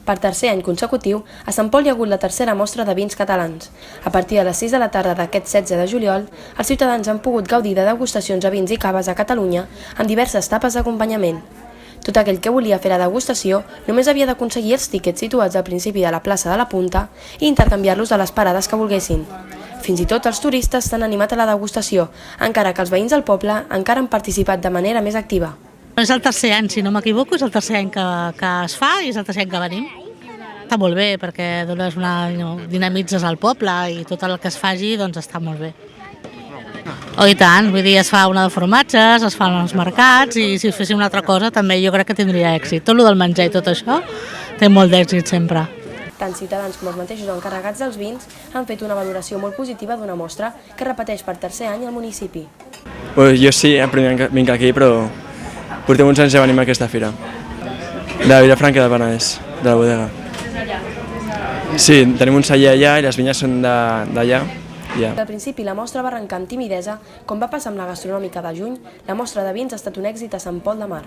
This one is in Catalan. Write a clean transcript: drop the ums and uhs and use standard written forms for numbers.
Per tercer any consecutiu, a Sant Pol hi ha hagut la tercera mostra de vins catalans. A partir de les 6 de la tarda d'aquest 16 de juliol, els ciutadans han pogut gaudir de degustacions de vins i caves a Catalunya amb diverses tapes d'acompanyament. Tot aquell que volia fer la degustació només havia d'aconseguir els tíquets situats al principi de la plaça de la Punta i intercanviar-los a les parades que volguessin. Fins i tot els turistes s'han animat a la degustació, encara que els veïns del poble encara han participat de manera més activa. És el tercer any, si no m'equivoco, és el tercer any que es fa i és el tercer any que venim. Està molt bé perquè dinamitzes el poble i tot el que es faci doncs està molt bé. Oh, i tant, vull dir, es fa una de formatges, es fan els mercats i si féssim una altra cosa també jo crec que tindria èxit. Tot el del menjar i tot això té molt d'èxit sempre. Tant ciutadans com els mateixos encarregats dels vins han fet una valoració molt positiva d'una mostra que repeteix per tercer any al municipi. Jo sí, el primer any vinc aquí, però portem uns anys ja venim a aquesta fira. De Vilafranca del Penedès, de la bodega. Sí, tenim un celler allà i les vinyes són d'allà. Al principi la mostra va arrencar amb timidesa, com va passar amb la gastronòmica de juny, la mostra de vins ha estat un èxit a Sant Pol de Mar.